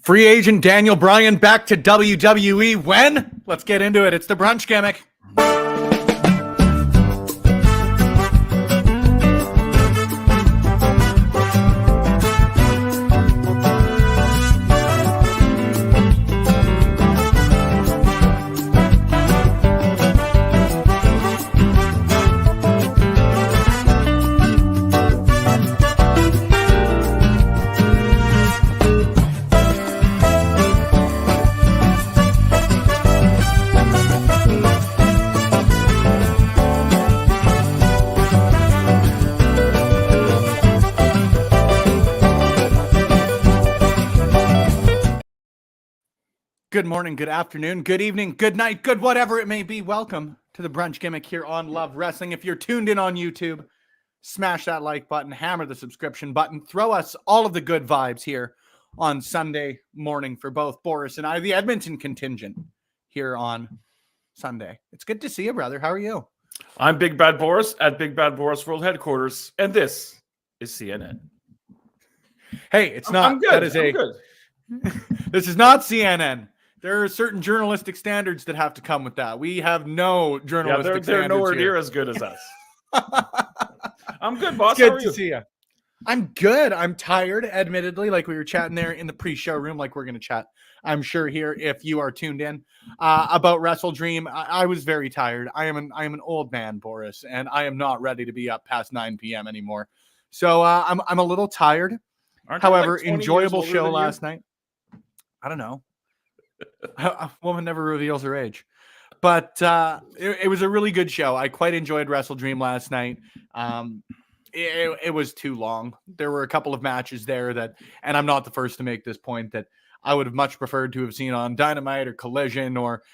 Free agent Daniel Bryan back to WWE when? Let's get into it. It's the Brunch Gimmick. Good morning, good afternoon, good evening, good night, good whatever it may be. Welcome to the Brunch Gimmick here on Love Wrestling. If you're tuned in on YouTube, smash that like button, hammer the subscription button, throw us all of the good vibes here on Sunday morning for both Boris and I, the Edmonton contingent here on Sunday. It's good to see you, brother. How are you? I'm Big Bad Boris at Big Bad Boris World Headquarters, and this is CNN. Hey, it's not. I'm good. That is I'm good. This is not CNN. There are certain journalistic standards that have to come with that. We have no journalistic standards. They're nowhere here. near as good as us. I'm good, boss. It's good How are to you? see you. I'm good. I'm tired, admittedly, like we were chatting there in the pre-show room, like we're going to chat, I'm sure, here if you are tuned in about WrestleDream. I was very tired. I am an old man, Boris, and I am not ready to be up past 9 p.m. anymore. So I'm a little tired. However, like enjoyable show last night. I don't know. A woman never reveals her age, but it was a really good show. I quite enjoyed WrestleDream last night. It was too long. There were a couple of matches there that, and I'm not the first to make this point, that I would have much preferred to have seen on Dynamite or Collision or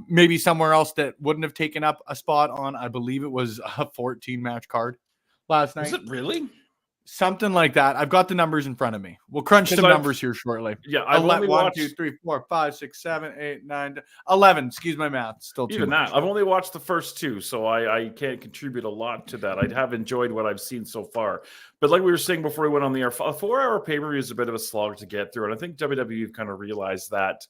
maybe somewhere else that wouldn't have taken up a spot on, I believe it was a 14 match card last night. Is it really? Something like that. I've got the numbers in front of me. We'll crunch some numbers here shortly. Yeah, I've only watched 1, 2, 3, 4, 5, 6, 7, 8, 9, 10, 11. Excuse my math. Still too even much. that. I've only watched the first two, so I can't contribute a lot to that. I have enjoyed what I've seen so far. But like we were saying before we went on the air, a 4-hour pay-per-view is a bit of a slog to get through. And I think WWE kind of realized that.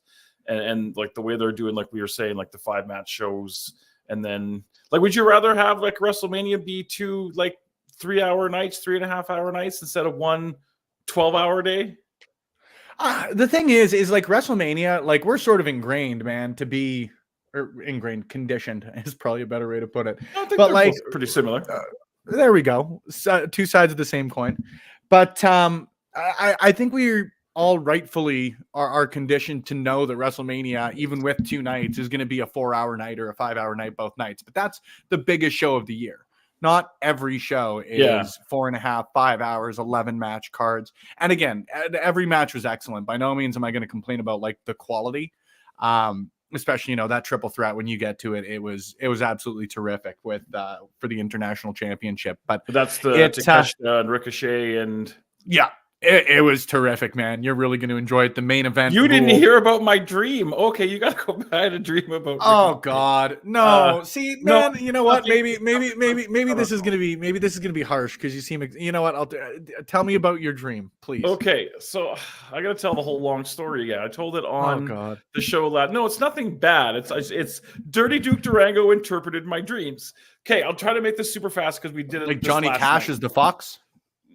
And like the way they're doing, like we were saying, like the 5-match shows. And then, like, would you rather have like WrestleMania be 2, like, 3-hour nights, 3.5-hour nights instead of 1 12-hour day? The thing is like WrestleMania, like we're sort of ingrained, man, to be, or ingrained, conditioned is probably a better way to put it. I think but like pretty similar. There we go. Two sides of the same coin. But I think we're all rightfully are conditioned to know that WrestleMania, even with 2 nights, is going to be a 4-hour night or a 5-hour night both nights. But that's the biggest show of the year. Not every show is 4.5, 5 hours, 11 match cards. And again, every match was excellent. By no means am I going to complain about like the quality. Especially, that triple threat when you get to it, it was absolutely terrific with for the international championship. But that's the Takeshita and Ricochet and It was terrific, man. You're really going to enjoy it. The main event. You didn't hear about my dream. Okay, you got to go back and dream about. Oh God, no. See, man, no. You know what? Maybe this is gonna be harsh because you seem. You know what? Tell me about your dream, please. Okay, so I got to tell the whole long story again. I told it on the show. No, it's nothing bad. It's Dirty Duke Durango interpreted my dreams. Okay, I'll try to make this super fast because we did it like Johnny Cash is the fox.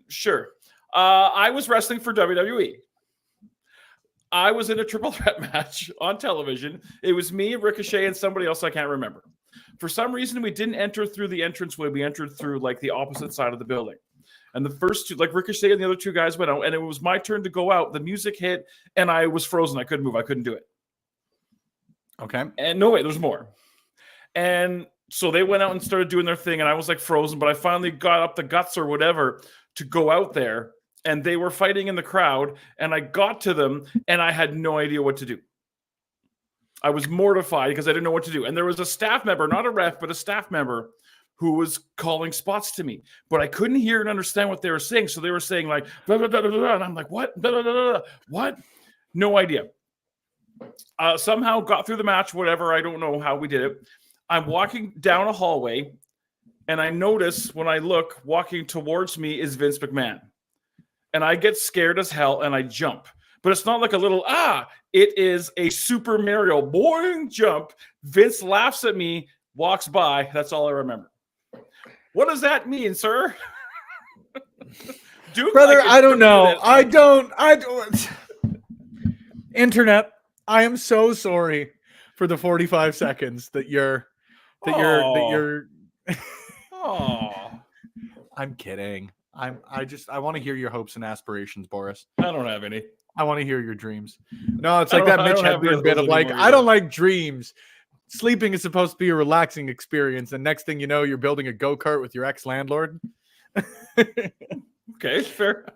Sure. I was wrestling for WWE. I was in a triple threat match on television. It was me, Ricochet, and somebody else I can't remember. For some reason, we didn't enter through the entranceway. We entered through like the opposite side of the building. And the first two, like Ricochet and the other 2 guys went out, and it was my turn to go out. The music hit, and I was frozen. I couldn't move. I couldn't do it. Okay. And no, wait, there's more. And So they went out and started doing their thing, and I was like frozen, but I finally got up the guts or whatever to go out there, and they were fighting in the crowd, and I got to them, and I had no idea what to do. I was mortified because I didn't know what to do. And there was a staff member, not a ref, but a staff member who was calling spots to me, but I couldn't hear and understand what they were saying. So they were saying like, blah, blah, blah, blah, blah, and I'm like, what? Blah, blah, blah, blah, what? No idea. Somehow got through the match, whatever. I don't know how we did it. I'm walking down a hallway, and I notice when I look, walking towards me is Vince McMahon. And I get scared as hell, and I jump. But it's not like a little, it is a Super Mario boing jump. Vince laughs at me, walks by. That's all I remember. What does that mean, sir? Duke, brother, like, I don't know. I don't. Internet, I am so sorry for the 45 seconds that you're. Oh, I'm kidding. I want to hear your hopes and aspirations, Boris. I don't have any. I want to hear your dreams. No, it's like that Mitch Hedberg bit of like, anymore, I don't like dreams. Sleeping is supposed to be a relaxing experience, and next thing you know, you're building a go-kart with your ex-landlord. Okay, fair.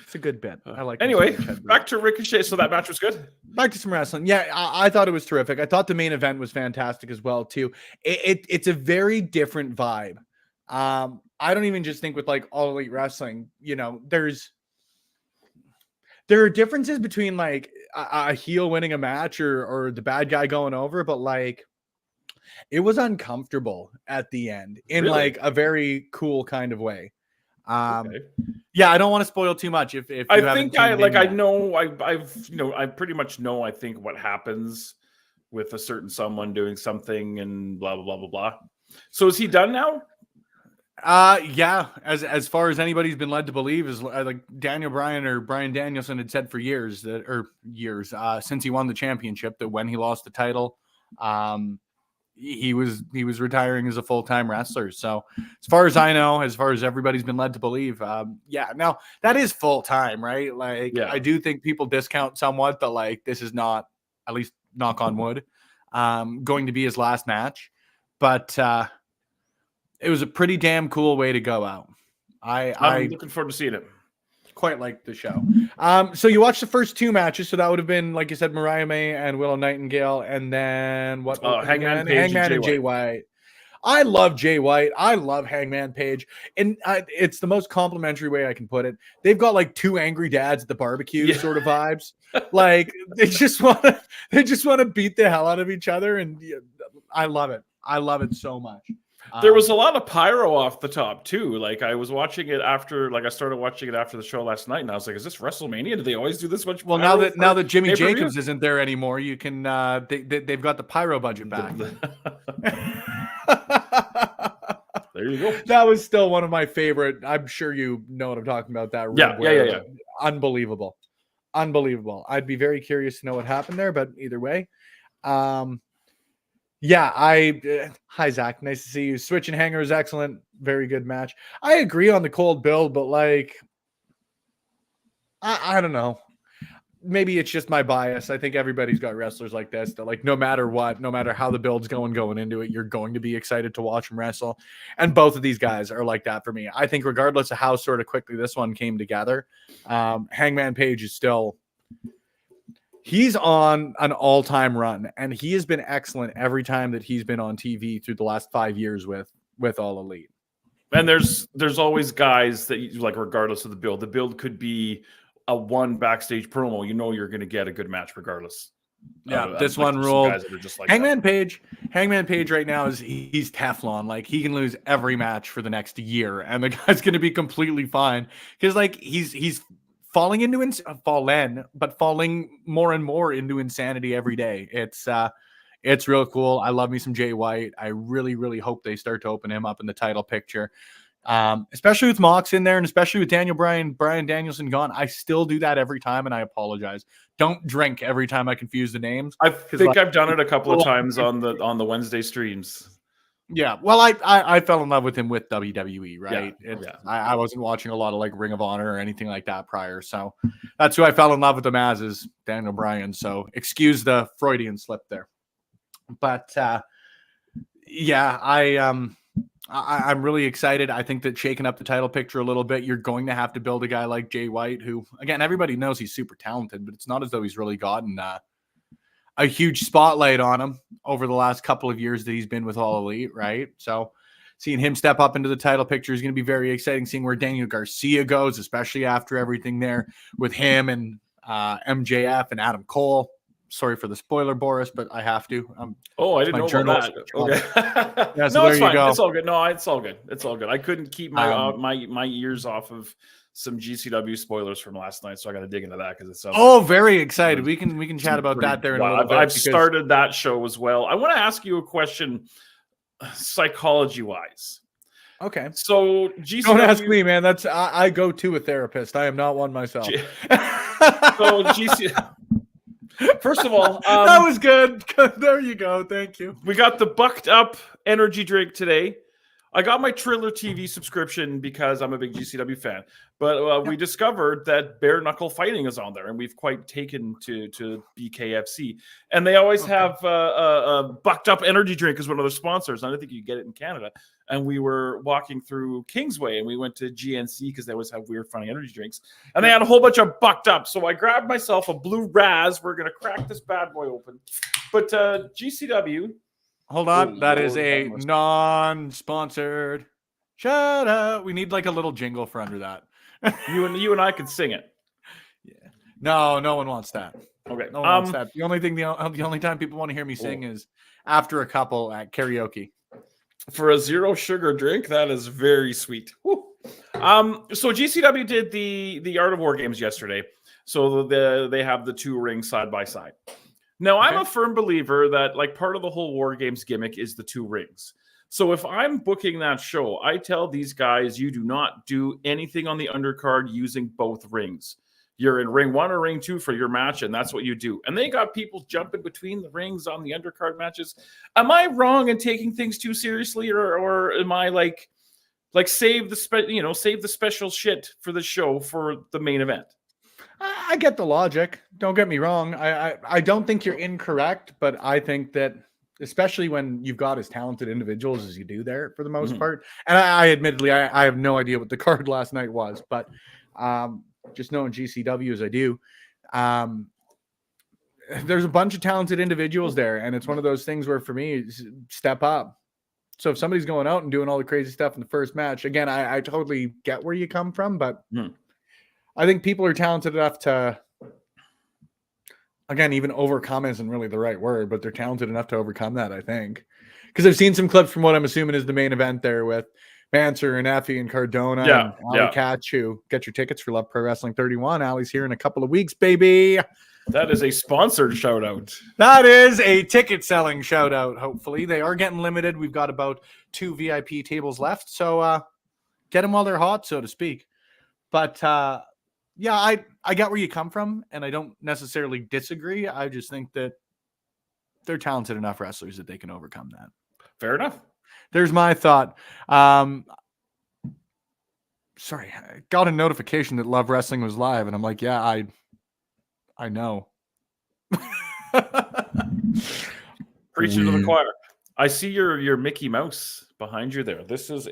It's a good bit. I like. Anyway, back to Ricochet. So that match was good. Back to some wrestling. Yeah, I thought it was terrific. I thought the main event was fantastic as well too. It's a very different vibe. I don't even just think with like All Elite Wrestling. You know, there are differences between like a heel winning a match or the bad guy going over, but like it was uncomfortable at the end in like a very cool kind of way. Okay. Yeah, I don't want to spoil too much. If you I think I yet. know I've I pretty much know I think what happens with a certain someone doing something and blah blah blah blah blah. So is he done now? Yeah, as far as anybody's been led to believe is like Daniel Bryan or Bryan Danielson had said for years since he won the championship that when he lost the title, he was retiring as a full-time wrestler. So as far as I know, as far as everybody's been led to believe, yeah, now that is full-time, right? Like, yeah. I do think people discount somewhat, but like, this is not, at least knock on wood, going to be his last match, but, it was a pretty damn cool way to go out. I'm looking forward to seeing it. Quite like the show. So you watched the first two matches. So that would have been, like you said, Mariah May and Willow Nightingale, and then what? Hangman Page and Jay White. I love Jay White. I love Hangman Page, and it's the most complimentary way I can put it. They've got like two angry dads at the barbecue sort of vibes. Like they just want to beat the hell out of each other, and I love it. I love it so much. There was a lot of pyro off the top too. Like I was watching it after, like I started watching it after the show last night, and I was like, "Is this WrestleMania? Do they always do this much?" Well, now that Jimmy Jacobs isn't there anymore, you can they've got the pyro budget back. There you go. That was still one of my favorite. I'm sure you know what I'm talking about. That yeah. Unbelievable. I'd be very curious to know what happened there, but either way, yeah, hi Zach, nice to see you. Switch and hanger is excellent, very good match. I agree on the cold build, but like, I don't know. Maybe it's just my bias. I think everybody's got wrestlers like this that like no matter what, no matter how the build's going into it, you're going to be excited to watch them wrestle. And both of these guys are like that for me. I think regardless of how sort of quickly this one came together, Hangman Page is still. He's on an all-time run, and he has been excellent every time that he's been on TV through the last 5 years with All Elite. And there's always guys that you like, regardless of the build. The build could be a one backstage promo. You know you're going to get a good match regardless. Yeah, this one ruled. Like Hangman Page right now he's Teflon. Like he can lose every match for the next year, and the guy's going to be completely fine because like he's falling more and more into insanity every day. It's real cool. I love me some Jay White. I really, really hope they start to open him up in the title picture. Especially with Mox in there and especially with Bryan Danielson gone. I still do that every time and I apologize. Don't drink every time I confuse the names. I think I've done it a couple of times on the Wednesday streams. Yeah, well, I fell in love with him with WWE, right? Yeah. I wasn't watching a lot of like Ring of Honor or anything like that prior, so that's who I fell in love with him as is Daniel Bryan. So excuse the Freudian slip there, but Yeah, I'm really excited. I think that shaking up the title picture a little bit, you're going to have to build a guy like Jay White, who, again, everybody knows he's super talented, but it's not as though he's really gotten a huge spotlight on him over the last couple of years that he's been with All Elite, right? So seeing him step up into the title picture is going to be very exciting. Seeing where Daniel Garcia goes, especially after everything there with him and MJF and Adam Cole. Sorry for the spoiler, Boris, but I have to. I didn't know about that. Okay. Yeah, so no, it's there fine. you go. It's all good. No, it's all good. It's all good. I couldn't keep my my ears off of some GCW spoilers from last night, so I got to dig into that because it sounds. Very excited. We can chat about that there in a little bit. I've started that show as well. I want to ask you a question, psychology wise. Okay. So GCW. Don't ask me, man. That's I go to a therapist. I am not one myself. So GCW. First of all, that was good. There you go. Thank you. We got the Bucked Up energy drink today. I got my Triller TV subscription because I'm a big GCW fan. But we discovered that bare knuckle fighting is on there, and we've quite taken to BKFC. And they always have a Bucked Up energy drink as one of their sponsors. I don't think you get it in Canada. And we were walking through Kingsway, and we went to GNC because they always have weird, funny energy drinks. And they had a whole bunch of Bucked Up. So I grabbed myself a blue Raz. We're going to crack this bad boy open. But GCW. Hold on. That is a non-sponsored shout out. We need like a little jingle for under that. you and I could sing it. Yeah. No one wants that. Okay. No one wants that. The only time people want to hear me sing is after a couple at karaoke. For a zero sugar drink, that is very sweet. Woo. So GCW did the Art of War games yesterday. So they have the two rings side by side. Now, I'm a firm believer that like part of the whole War Games gimmick is the two rings. So if I'm booking that show, I tell these guys, you do not do anything on the undercard using both rings. You're in ring 1 or ring 2 for your match, and that's what you do. And they got people jumping between the rings on the undercard matches. Am I wrong in taking things too seriously, or am I like save the special shit for the show for the main event? I get the logic. Don't get me wrong. I don't think you're incorrect, but I think that especially when you've got as talented individuals as you do there for the most part. And I admittedly, I have no idea what the card last night was, but just knowing GCW as I do, there's a bunch of talented individuals there. And it's one of those things where for me, step up. So if somebody's going out and doing all the crazy stuff in the first match, again, I totally get where you come from, but I think people are talented enough to, again, even overcome isn't really the right word, but they're talented enough to overcome that, I think. Because I've seen some clips from what I'm assuming is the main event there with Manser and Effie and Cardona and Ali Catch, who get your tickets for Love Pro Wrestling 31. Ali's here in a couple of weeks, baby. That is a sponsored shout out. That is a ticket selling shout out, hopefully. They are getting limited. We've got about 2 VIP tables left. So get them while they're hot, so to speak. But yeah, I get where you come from, and I don't necessarily disagree. I just think that they're talented enough wrestlers that they can overcome that. Fair enough. There's my thought. Sorry, I got a notification that Love Wrestling was live, and I'm like, yeah, I know. Preaching to the choir. I see your Mickey Mouse behind you there. This is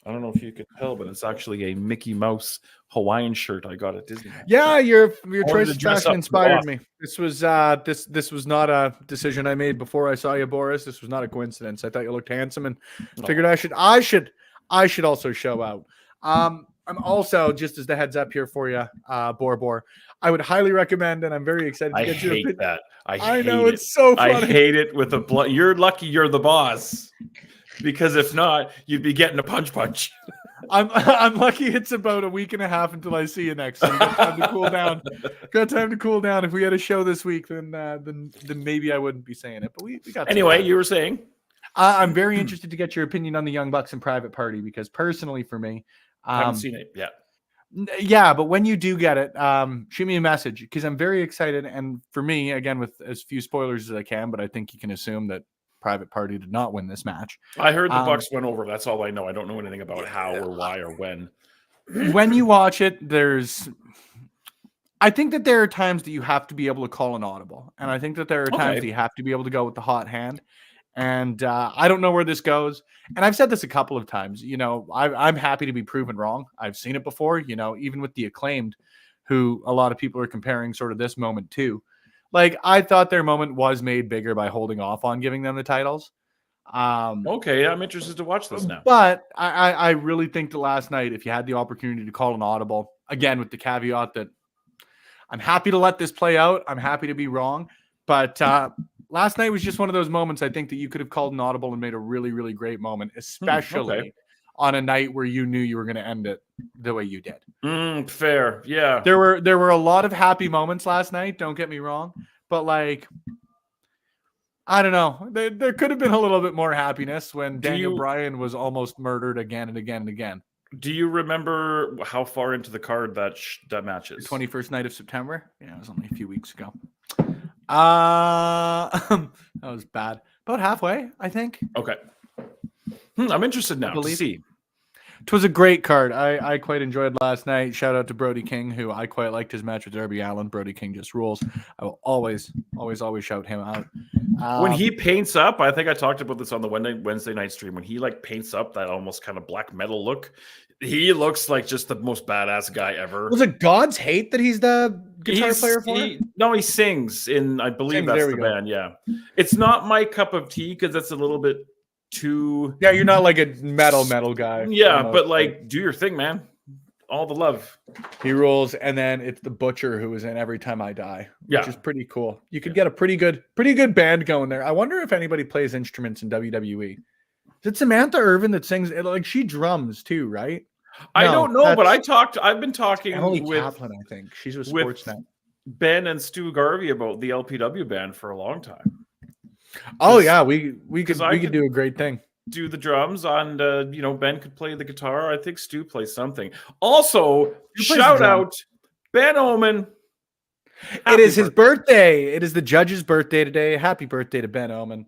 I don't know if you could tell, but it's actually a Mickey Mouse Hawaiian shirt I got at Disney. Yeah, your choice of fashion inspired me. This was this was not a decision I made before I saw you, Boris. This was not a coincidence. I thought you looked handsome and figured I should also show out. I'm also, just as the heads up here for you, Bor, I would highly recommend, and I'm very excited to get your opinion. That. I know it's so funny. I hate it with a blood. You're lucky you're the boss. Because if not, you'd be getting a punch. I'm lucky it's about a week and a half until I see you next. So got time to cool down. Got time to cool down. If we had a show this week, then maybe I wouldn't be saying it. But we got. Anyway, you were saying. I'm very interested to get your opinion on the Young Bucks and Private Party, because personally for me, I haven't seen it yet. Yeah, but when you do get it, shoot me a message, because I'm very excited. And for me, again, with as few spoilers as I can, but I think you can assume that Private Party did not win this match. I heard the Bucks went over. That's all I know. I don't know anything about how or why or when. When you watch it, I think that there are times that you have to be able to call an audible. And I think that there are times that you have to be able to go with the hot hand. And I don't know where this goes. And I've said this a couple of times. You know, I'm happy to be proven wrong. I've seen it before, you know, even with the Acclaimed, who a lot of people are comparing sort of this moment to. Like, I thought their moment was made bigger by holding off on giving them the titles. Okay, I'm interested to watch this now. But I really think that last night, if you had the opportunity to call an audible, again, with the caveat that I'm happy to let this play out. I'm happy to be wrong. But last night was just one of those moments I think that you could have called an audible and made a really, really great moment, especially on a night where you knew you were going to end it the way you did. Fair. Yeah. There were a lot of happy moments last night. Don't get me wrong. But like, I don't know. There could have been a little bit more happiness when Daniel Bryan was almost murdered again and again and again. Do you remember how far into the card that match is? The 21st night of September? Yeah, it was only a few weeks ago. That was bad. About halfway, I think. Okay. I'm interested now to see. It was a great card. I quite enjoyed last night. Shout out to Brody King, who I quite liked his match with Darby Allin. Brody King just rules. I will always shout him out. When he paints up, I think I talked about this on the Wednesday night stream. When he like paints up that almost kind of black metal look, he looks like just the most badass guy ever. Was it God's Hate that he's the guitar player for? No, he sings in, I believe that's the band. Yeah. It's not my cup of tea because it's a little bit too. Yeah, you're not like a metal guy. Yeah, but like, do your thing, man. All the love. He rules, and then it's the Butcher who is in Every Time I Die, which is pretty cool. You could get a pretty good band going there. I wonder if anybody plays instruments in WWE. Is it Samantha Irvin that sings? Like, she drums too, right? I don't know, but I've been talking Emily with Kaplan, I think. She's with Sportsnet. Ben and Stu Garvey about the LPW band for a long time. Oh yeah, we could do a great thing. Do the drums on Ben could play the guitar. I think Stu plays something. Also, shout out Ben Omen. It is his birthday. It is the judge's birthday today. Happy birthday to Ben Omen.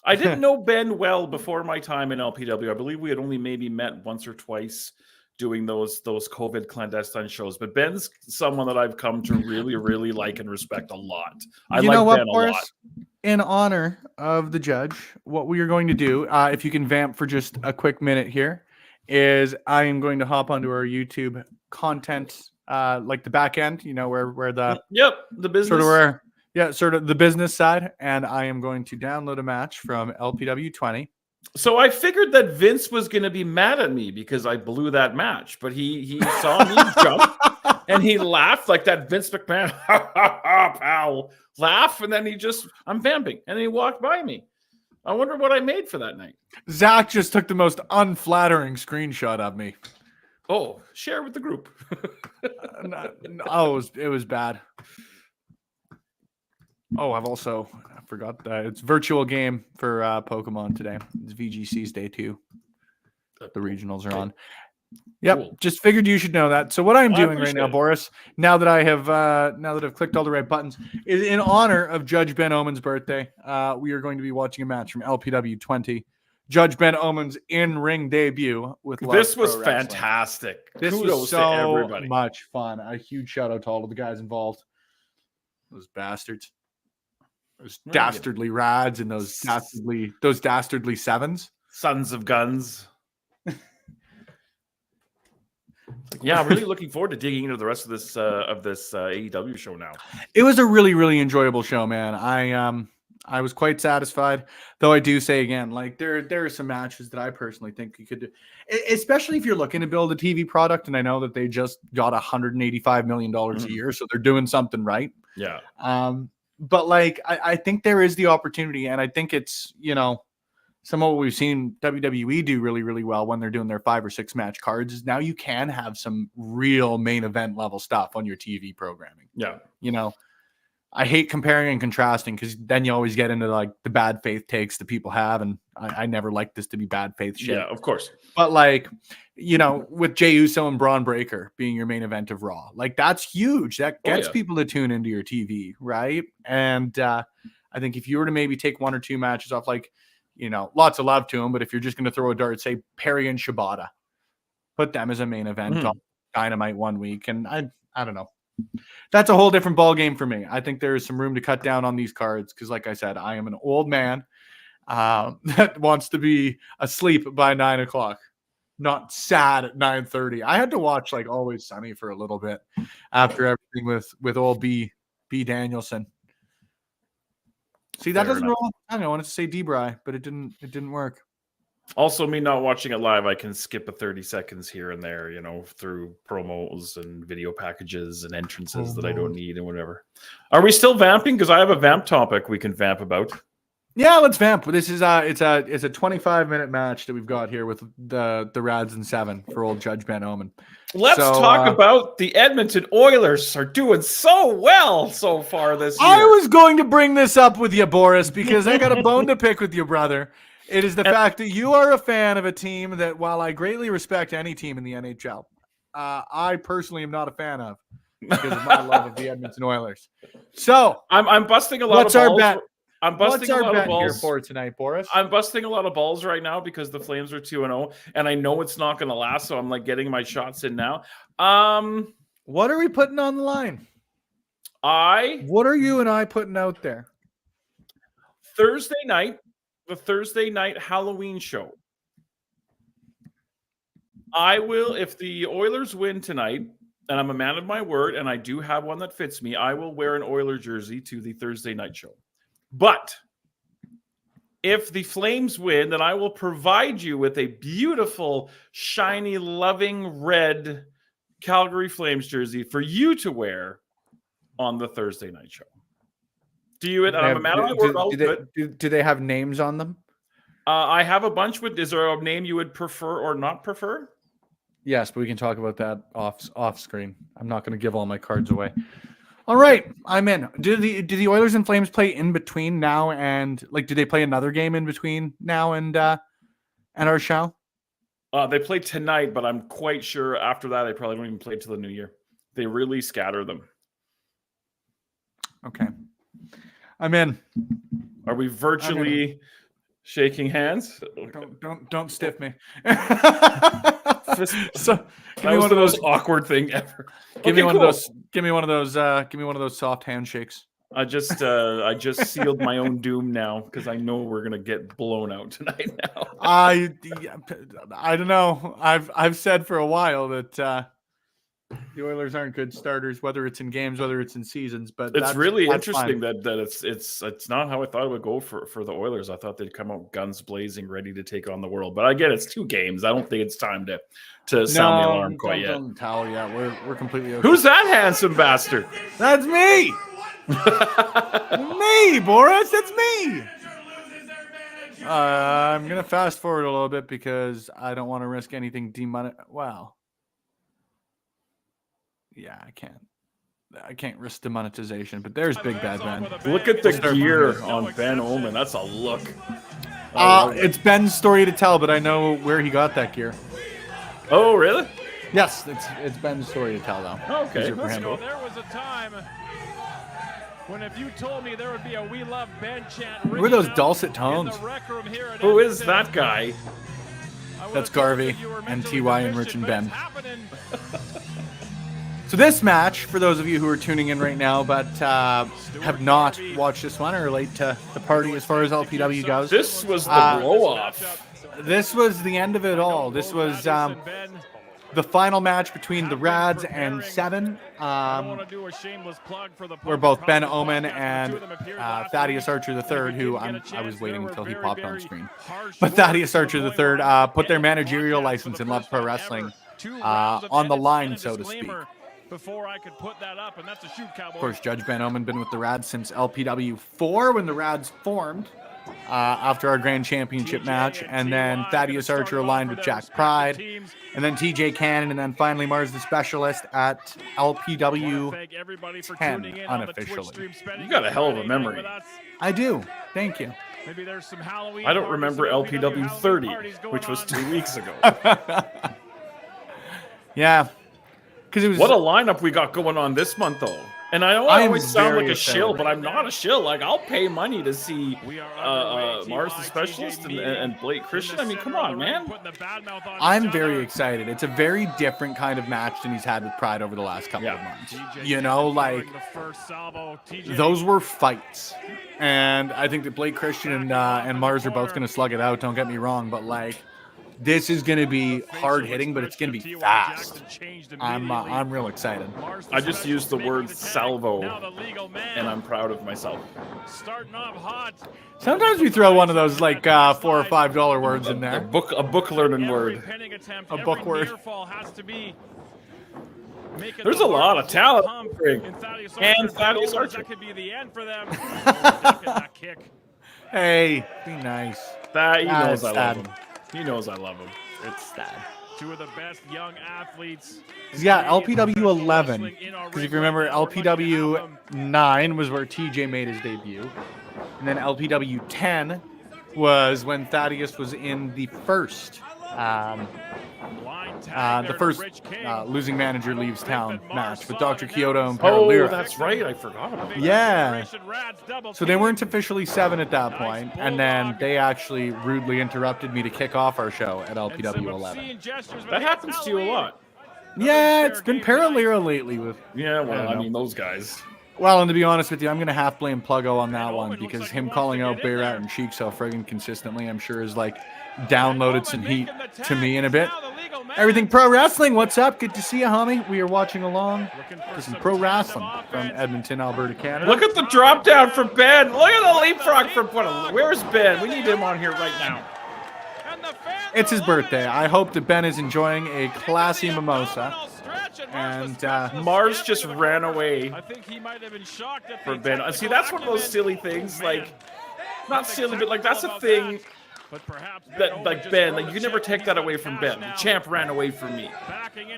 I didn't know Ben well before my time in LPW. I believe we had only maybe met once or twice doing those COVID clandestine shows. But Ben's someone that I've come to really, really like and respect a lot. I like Ben a lot. In honor of the judge, what we are going to do, if you can vamp for just a quick minute here, is I am going to hop onto our YouTube content, like the back end, where the the business sort of the business side, and I am going to download a match from LPW 20. So I figured that Vince was going to be mad at me because I blew that match, but he saw me jump and he laughed like that Vince McMahon pal laugh, and then I'm vamping, and then he walked by me. I wonder what I made for that night. Zach just took the most unflattering screenshot of me. Oh, share with the group. It was bad. Oh, I forgot that it's virtual game for Pokemon today. It's VGC's day 2. The regionals are on. Yep, cool. Just figured you should know that. So what I'm doing right now, Boris, now that I've clicked all the right buttons, is in honor of Judge Ben Omen's birthday. We are going to be watching a match from LPW 20. Judge Ben Omen's in-ring debut with Love This was Pro fantastic. This Kudos was to so everybody. much fun. A huge shout out to all of the guys involved. Those bastards. Those dastardly rads and those dastardly sevens. Sons of guns. Yeah, I'm really looking forward to digging into the rest of this AEW show now. It was a really, really enjoyable show, man. I was quite satisfied, though I do say again, like there are some matches that I personally think you could do, especially if you're looking to build a TV product. And I know that they just got $185 million a year, so they're doing something right. Yeah. But like I think there is the opportunity, and I think it's some of what we've seen WWE do really, really well when they're doing their 5 or 6 match cards is now you can have some real main event level stuff on your TV programming. Yeah. I hate comparing and contrasting because then you always get into like the bad faith takes that people have. And I never like this to be bad faith shit. Yeah, of course. But like, with Jey Uso and Braun Breaker being your main event of Raw, like that's huge. That gets people to tune into your TV. Right. And I think if you were to maybe take 1 or 2 matches off, like, lots of love to them, but if you're just going to throw a dart, say Perry and Shibata, put them as a main event on Dynamite one week. And I don't know. That's a whole different ball game for me. I think there is some room to cut down on these cards because, like I said, I am an old man that wants to be asleep by 9 o'clock, not sad at 9:30. I had to watch like Always Sunny for a little bit after everything with old B Danielson. See, that doesn't roll. I don't know. I wanted to say Debray, but it didn't work. Also, me not watching it live, I can skip a 30 seconds here and there, through promos and video packages and entrances that I don't need and whatever. Are we still vamping? Because I have a vamp topic we can vamp about. Yeah, let's vamp. This is it's a 25-minute match that we've got here with the Rads and 7 for old Judge Ben Omen. Let's talk about the Edmonton Oilers are doing so well so far this year. I was going to bring this up with you, Boris, because I got a bone to pick with you, brother. It is the fact that you are a fan of a team that, while I greatly respect any team in the NHL, I personally am not a fan of because of my love of the Edmonton Oilers. So I'm busting a lot of balls. Our bet? I'm busting a lot of balls here for tonight, Boris. I'm busting a lot of balls right now because the Flames are 2-0, and I know it's not going to last. So I'm like getting my shots in now. What are we putting on the line? What are you and I putting out there? Thursday night. The Thursday night Halloween show. I will, if the Oilers win tonight, and I'm a man of my word, and I do have one that fits me, I will wear an Oiler jersey to the Thursday night show. But if the Flames win, then I will provide you with a beautiful, shiny, loving red Calgary Flames jersey for you to wear on the Thursday night show. And I'm a man of my word. Do they have names on them? I have a bunch. Is there a name you would prefer or not prefer? Yes, but we can talk about that off screen. I'm not going to give all my cards away. All right, I'm in. Do the Oilers and Flames play in between now and do they play another game in between now and our show? They play tonight, but I'm quite sure after that they probably don't even play till the new year. They really scatter them. Okay. I'm in. Are we virtually shaking hands? Don't stiff me. So give me one of those awkward thing ever. Give me one of those soft handshakes. I just sealed my own doom now because I know we're gonna get blown out tonight. Now I don't know. I've said for a while that. The Oilers aren't good starters, whether it's in games, whether it's in seasons. But it's really interesting that it's not how I thought it would go for the Oilers. I thought they'd come out guns blazing, ready to take on the world. But I get it's 2 games. I don't think it's time to sound the alarm quite yet. Don't towel yet. We're completely okay. Who's that handsome bastard? That's me. Me, Boris. That's me. I'm gonna fast forward a little bit because I don't want to risk anything Wow. Yeah, I can't risk demonetization, but there's Big Bad Ben. Look at the gear on Ben Omen. That's a look. It's Ben's story to tell, but I know where he got that gear. Oh, really? Yes, it's Ben's story to tell, though. Oh, okay, let's go. There was a time when if you told me there would be a "We Love Ben" chant, who are those dulcet tones? Who is that guy? That's Garvey and TY and Rich and Ben. So this match, for those of you who are tuning in right now but have not watched this one or are late to the party as far as LPW goes. This was the blow-off. This was the end of it all. This was the final match between the Rads and 7, where both Ben Omen and Thaddeus Archer III, who I was waiting until he popped on screen, but Thaddeus Archer III put their managerial license in Love Pro Wrestling on the line, so to speak. Before I could put that up, and that's a shoot, Cowboy. Of course, Judge Ben Omen been with the Rads since LPW 4 when the Rads formed after our Grand Championship match, and then Thaddeus Archer aligned with Jack Pride, and then TJ Cannon, and then finally Mars the Specialist at LPW 10 unofficially. You got a hell of a memory. I do. Thank you. Maybe there's some Halloween. I don't remember LPW 30, which was 2 weeks ago. Yeah. What a lineup we got going on this month, though. And I know I I am always sound like very a shill, excited. but I'm not a shill. Like, I'll pay money to see Mars the Specialist and Blake Christian. I mean, come on, man. I'm very excited. It's a very different kind of match than he's had with Pride over the last couple of months. You know, like, those were fights. And I think that Blake Christian and Mars are both going to slug it out. Don't get me wrong, but like, this is going to be hard hitting, but it's going to be fast. I'm real excited. I just used the word salvo, and I'm proud of myself. Sometimes we throw one of those like $4 or $5 words in there. A book learning word. A book word. There's a lot of talent. And Thaddeus Archer. That could be the end for them. Hey, be nice. He knows I sad. love him. He knows I love him. It's sad. Two of the best young athletes. Yeah, LPW 11. Because if you remember, LPW 9 was where TJ made his debut. And then LPW 10 was when Thaddeus was in the first losing manager leaves town match with Dr. Kyoto and Paralira. Oh, that's right. I forgot about that. Yeah. So they weren't officially 7 at that point, and then they actually rudely interrupted me to kick off our show at LPW 11. That happens to you a lot. Yeah, it's been Paralira lately with. Yeah, well, I mean, those guys. Well, and to be honest with you, I'm going to half blame Pluggo on that one because him calling out Bayrat and Sheik so friggin' consistently, I'm sure is like downloaded some heat to me in a bit. Everything Pro Wrestling, what's up? Good to see you, homie. We are watching along to some Pro Wrestling from Edmonton, Alberta, Canada. Look at the drop down for Ben. Look at the leapfrog for where's Ben? We need him on here right now. It's his birthday. I hope that Ben is enjoying a classy mimosa. And Mars just ran away for Ben. See, that's one of those silly things. Like, not silly, but like that's a thing that, like Ben, like you can never take that away from Ben. The champ ran away from me.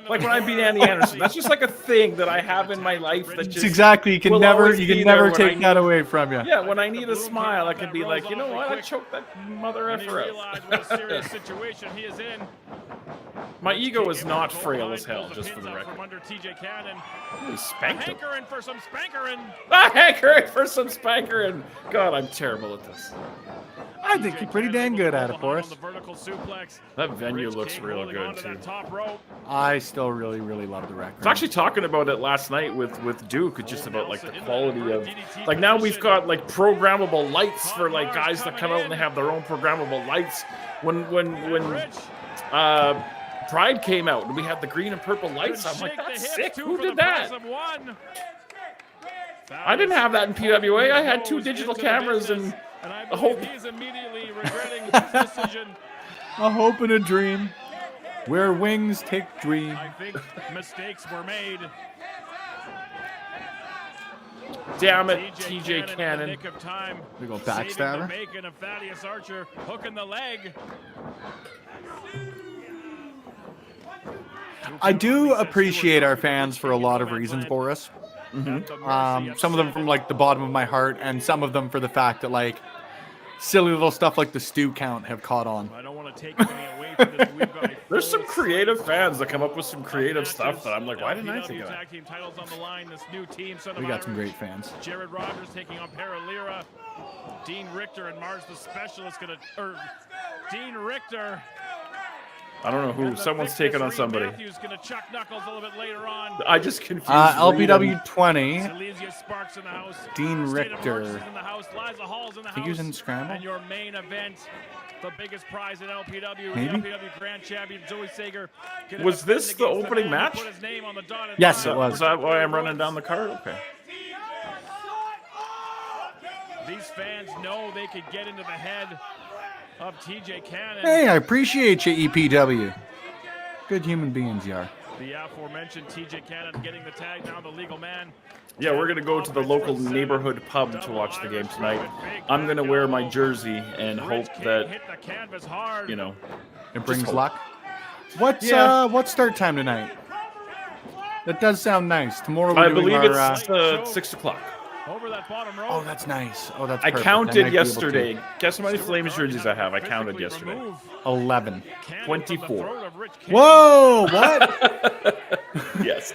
Like when I beat Andy Anderson, that's just like a thing that I have in my life that just exactly. You can never take that away from you. Yeah, when I need a smile, I can be like, you know what? I choked that mother effer out. My ego is not frail as hell, just for the record. He spanked him. Hankering for some spankering. God, I'm terrible at this. I think you're pretty dang good at it, Boris. That venue looks real good, too. I still really, really love the record. I was actually talking about it last night with Duke, just about like the quality of, like now we've got like programmable lights for like guys that come out and they have their own programmable lights. When Pride came out and we had the green and purple lights, I'm like, that's sick. Who did that? I didn't have that in PWA. I had 2 digital cameras and a hope. A hope and a dream. Where wings take dream. I think mistakes were made. Damn it, TJ Cannon. We go backstabber. Hooking the leg. I do appreciate our fans for a lot of reasons, Boris. Mm-hmm. Some of them from like the bottom of my heart, and some of them for the fact that like silly little stuff like the stew count have caught on. I don't want to take anything away from this. We've got There's some creative fans that come up with some creative stuff that I'm like, why didn't I think of that? We got some great fans. Jared Rogers taking on Paralira. Dean Richter and Mars the Specialist Dean Richter. I don't know who. Someone's taking on somebody. Matthews gonna chuck knuckles a little bit later on. I just confused. LPW 20. Silesia Sparks in the house. Dean State of Richter. March is in the house. Liza Hall's in the I think he was house. in Scramble. And your main event, the biggest prize in LPW, Maybe? the LPW Grand Champion Zoe Sager. Was this the opening match? Put his name on the dotted Yes, line. it was. Is that why I'm running down the card? Okay. These fans know they could get into the head of TJ Cannon. Hey, I appreciate you, EPW. Good human beings you are. The aforementioned TJ Cannon getting the tag down, the legal man. Yeah, we're going to go to the local neighborhood pub to watch the game tonight. I'm going to wear my jersey and hope that, you know, it brings hope. luck. What's start time tonight? That does sound nice. Tomorrow we're I doing believe our, it's 6 o'clock. Over that bottom row. Oh, that's nice. Oh, that's I perfect. I might counted be yesterday. able Guess how many Flames jerseys I have? I counted yesterday. to. 11. 24. Whoa, what? Yes.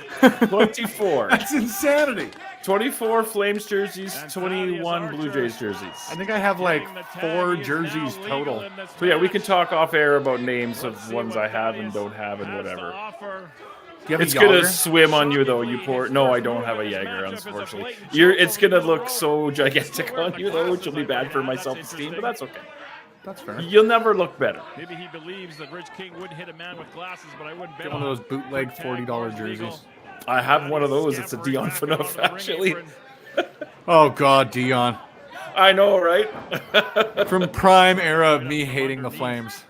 24. That's insanity. 24 Flames jerseys, 21 Blue Jays jerseys. I think I have like 4 jerseys total. So yeah, we can talk off air about names of ones I have and don't have and whatever. Do you have It's a gonna Yager? swim on you though, you poor. No, I don't have a Jaeger, unfortunately. It's gonna look so gigantic on you though, which will be bad for my self-esteem, but that's okay. That's fair. You'll never look better. Maybe he believes that Rich King wouldn't hit a man with glasses, but I wouldn't bet Get one of those bootleg $40 jerseys. I have one of those. It's a Dion Phaneuf, actually. Oh God, Dion. I know, right? From prime era of me hating the Flames.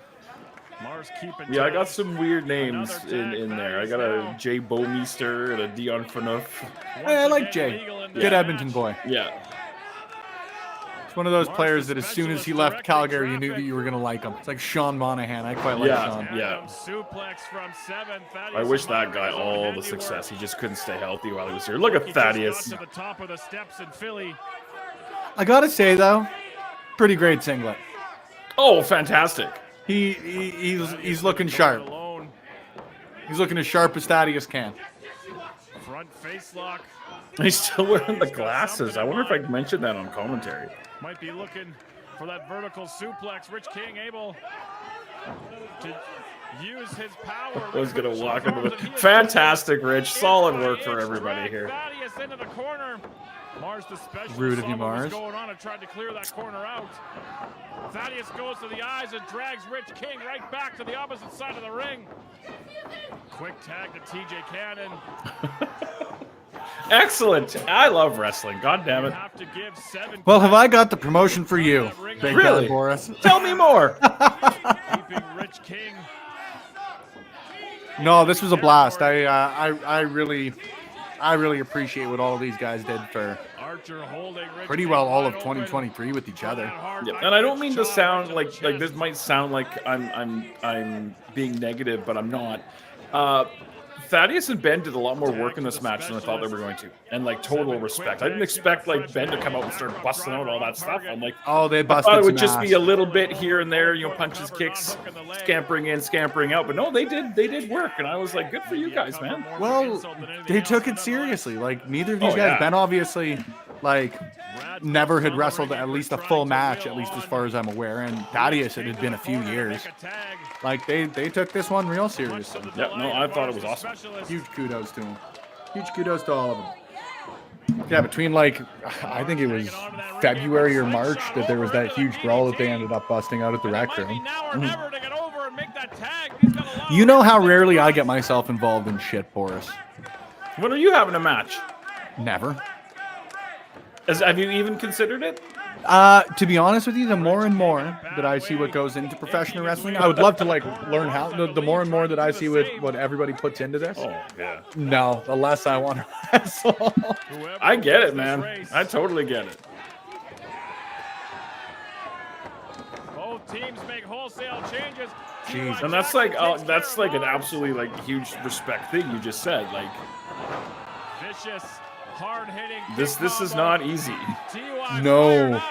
Yeah, I got some weird names in there. I got a Jay Bowmeister and a Dion Phaneuf. Hey, I like Jay. Good Edmonton boy. Yeah. It's one of those players that as soon as he left Calgary, you knew that you were going to like him. It's like Sean Monahan. I quite like Sean. Yeah. I wish that guy all the success. He just couldn't stay healthy while he was here. Look at Thaddeus. I got to say, though, pretty great singlet. Oh, fantastic. He's looking sharp. He's looking as sharp as Thaddeus can. Front face lock. He's still wearing the glasses. I wonder if I can mention that on commentary. Might be looking for that vertical suplex. Rich King able to use his power. I was going to walk into the... Fantastic, Rich. Solid work for everybody here. Thaddeus into the corner. Mars, the specialist, Rude of you, saw what was Mars. going on and tried to clear that corner out. Thaddeus goes to the eyes and drags Rich King right back to the opposite side of the ring. Quick tag to TJ Cannon. Excellent. I love wrestling. God damn it. Have to give 7. Well, have I got the promotion for you, Big Really? Guy Boris? Tell me more. Keeping Rich King. No, this was a blast. I really appreciate what all of these guys did for Archer holding Rich pretty King well all of wide open. 2023 with each other. Yeah, and I don't mean to sound like this might sound like I'm being negative, but I'm not. Thaddeus and Ben did a lot more work in this match than I thought they were going to, and like total respect. I didn't expect like Ben to come out and start busting out all that stuff. I'm like, Oh, they I busted thought it would some just ass. be a little bit here and there, punches, kicks, scampering in, scampering out. But no, they did work, and I was like, good for you guys, man. Well, they took it seriously. Like neither of these Oh, guys. yeah. Ben obviously, like, never had wrestled at least a full match, at least as far as I'm aware. And Thaddeus, it had been a few years. Like they took this one real seriously. Yeah, no, I thought it was awesome. Huge kudos to them. Huge kudos to all of them. Yeah, between like, I think it was February or March that there was that huge brawl that they ended up busting out at the rec room. You know how rarely I get myself involved in shit, Boris. When are you having a match? Never. Have you even considered it? To be honest with you, the more and more that I see what goes into professional wrestling, I would love to like learn how. The more and more that I see what everybody puts into this, Oh yeah. no, the less I want to wrestle. I get it, man. I totally get it. Both teams make wholesale changes. Jeez. And that's like an absolutely like huge respect thing you just said. Like Vicious, hard-hitting. this is not easy. No.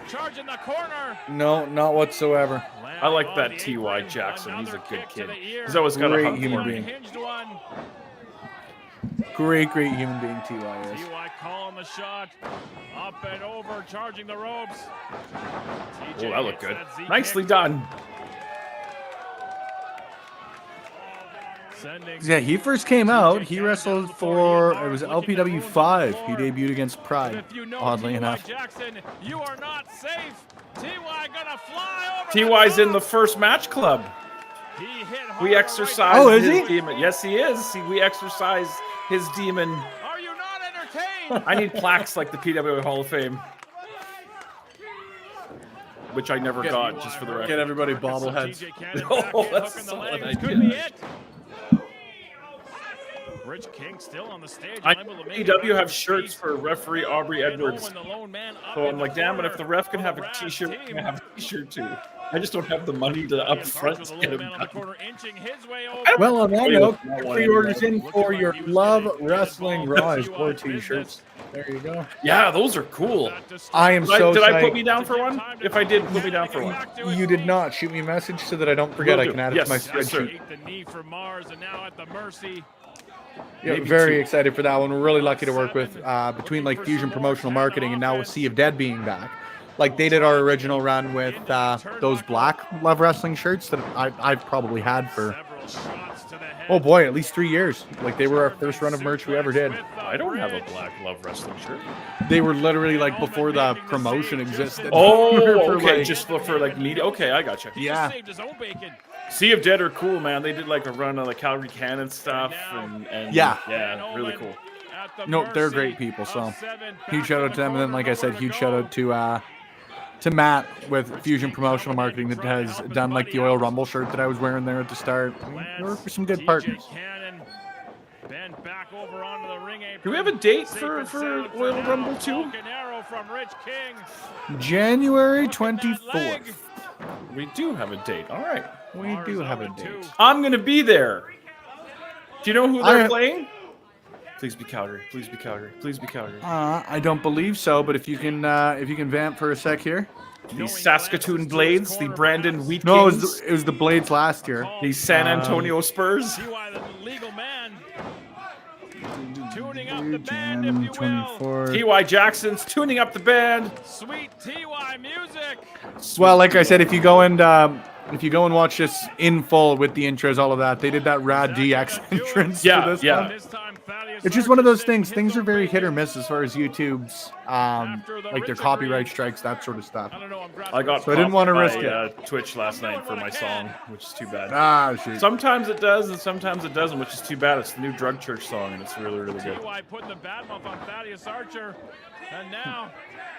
Charging the corner. No, not whatsoever. I like that T.Y. Jackson. He's a good kid. He's always got a Great hug human for me. being. Great human being T.Y. is. T.Y. calling the shot. Up and over, charging the ropes. Oh, that looked good. Nicely done. Yeah, he first came out. He wrestled for, it was LPW 5. He debuted against Pride, oddly enough. Jackson, you are not safe. T.Y. gonna fly over. T.Y.'s in the first match club. He hit hard We right exercise Oh, is his he? demon. Yes, he is. We exercise his demon. Are you not entertained? I need plaques like the PWA Hall of Fame, which I never got, just for the Get record. everybody bobbleheads. TJ Cannon Oh, back in, that's hooking the solid legs. idea. Could be it. Rich King still on the stage. I unable to make it AEW back have to shirts speed. for referee Aubrey And Edwards. Owen, the lone man, up So in I'm like, the damn it, corner. if the ref can have a Rad t-shirt, we team. can have a t-shirt too. I just don't have the money to up Ian front Barnes to with get the him lone man on the done. corner, inching his way over. Well, on that Wait, note, no one pre-orders in Looking for like your he was Love getting Wrestling involved Raw with is 4 T.Y. t-shirts. There you go. Yeah, those are cool. I am so Did I put me psyched. down for one? If I did, put me down for one. You did not. Shoot me a message so that I don't forget. Will I do. can add it Yes, to my yes, sir. spreadsheet. The knee for Mars, and now at the mercy Yeah, Maybe very 2. excited for that one. We're really lucky to work with between like Fusion Promotional Marketing and now with Sea of Dead being back. Like they did our original run with those black Love Wrestling shirts that I've probably had for oh boy, at least 3 years. Like they were our first run of merch we ever did. I don't have a black Love Wrestling shirt. They were literally like before the promotion existed. Oh, For, okay, like- just for like media. Okay, I gotcha. Yeah. Sea of Dead are cool, man. They did like a run on the Calgary Cannon stuff, and yeah, really cool. No, they're great people. So huge shout out to them. And then, like I said, huge shout out to Matt with Fusion Promotional Marketing that has done like the Oil Rumble shirt that I was wearing there at the start. We're some good partners. Do we have a date for Oil Rumble 2? January 24th. We do have a date. All right. We do have a date. I'm going to be there. Do you know who they're playing? Please be Calgary. Please be Calgary. Please be Calgary. I don't believe so, but if you can vamp for a sec here. The Saskatoon Blades, the Brandon Wheat No, Kings, it was the Blades last year. the San Antonio Spurs. Tuning up the band, if you will. 24th. T.Y. Jackson's tuning up the band. Sweet TY music. Well, like I said, if you go and watch this in full with the intros, all of that, they did that rad DX entrance Yeah, for this yeah. one. This time, Thaddeus It's just one of those Archer things. hit Things the are very ring. hit or miss as far as YouTube's, like their copyright strikes, that sort of stuff. I don't know, I'm grabbing I got So I didn't want to popped risk by, it. Twitch last night for my song, which is too bad. Ah, shoot. Sometimes it does, and sometimes it doesn't, which is too bad. It's the new Drug Church song, and it's really, really good. TY putting the bad mouth on Thaddeus Archer. And now,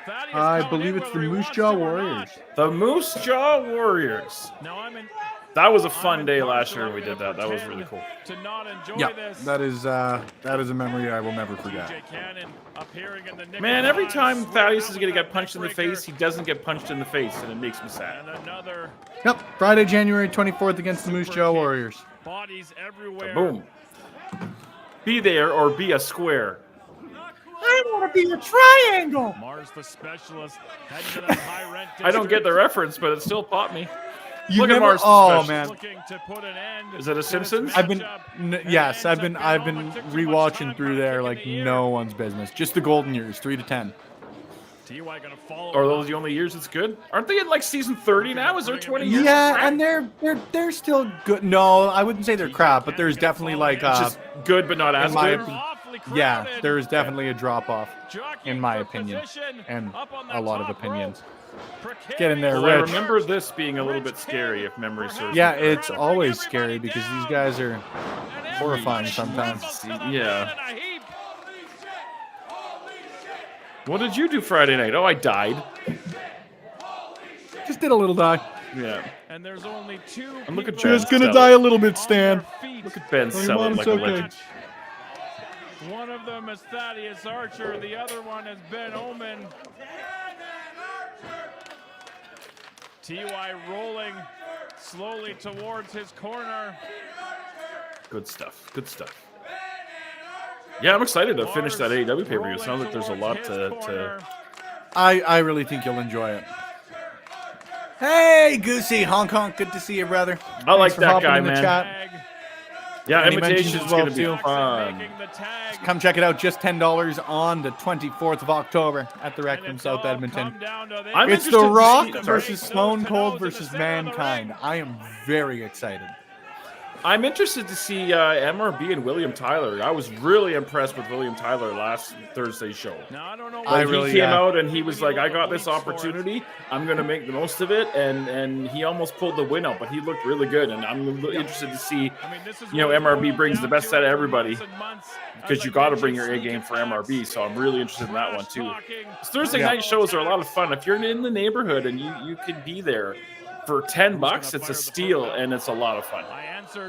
Thaddeus I coming believe in it's the whether he Moose wants Jaw to or Warriors. not. The Moose Jaw Warriors. Now I'm in. That was a fun day last year when we did that. That was really cool. To not enjoy Yeah, this. that is a memory I will never forget. TJ Cannon appearing in the nick Man, of every time. time Thaddeus is going to get punched in the face, he doesn't get punched in the face, and it makes me sad. And another Yep, Friday, January 24th against the Moose Jaw Warriors. bodies everywhere. Boom. Be there or be a square. I want to be a triangle. Mars the specialist heading to the high rent I don't get the district. reference, but it still popped me. You Look at never, Mars the oh Specialist. man, Looking to put an end Is it a to this Simpsons? I've been matchup. yes, And I've been Oklahoma took too much rewatching time through by there kicking like the ear. no one's business. Just the golden years, 3 to 10. TY gonna follow. Are those the only years it's good? Aren't they in like season 30 now? Is there 20 years? Yeah, and they're still good. No, I wouldn't say they're crap, but there's definitely like Just good, but not as my good. opinion- Awfully yeah, crowded. there is definitely a drop off Jockeying in my for opinion, position and up on a that lot of top opinions. rope. Get in there, Well, I Rich. remember this being a little bit scary, if memory serves me Yeah, correct. it's always scary because these guys are horrifying sometimes. Yeah. What did you do Friday night? Oh, I died. Just did a little die. Yeah. And there's only two. And look at people Ben Just gonna Sell. die a little bit, on Stan. their feet. Look at Ben Tell you selling what, like it's a okay. legend. One of them is Thaddeus Archer. The other one is Ben Omen. TY rolling slowly towards his corner. Good stuff. Good stuff. Yeah, I'm excited to finish that AEW pay-per-view. It sounds like there's a lot to. I really think you'll enjoy it. Hey, Goosey, honk honk. Good to see you, brother. I like Thanks for that hopping guy, in the man. chat. Yeah, And he mentions Invitation's as well, going to be too. fun. Come check it out. Just $10 on the 24th of October at the Rec Room, South Edmonton. I'm It's interested The to Rock see- versus Stone Cold versus Mankind. I am very excited. I'm interested to see MRB and William Tyler. I was really impressed with William Tyler last Thursday's show. Now, I don't know I Like, really, he came yeah. out and he was like, I got this opportunity. I'm going to make the most of it. And he almost pulled the win out, but he looked really good. And I'm interested to see, you know, MRB brings the best out of everybody because you got to bring your A game for MRB. So I'm really interested in that one too. Thursday night shows are a lot of fun. If you're in the neighborhood and you can be there for $10, it's a steal and it's a lot of fun.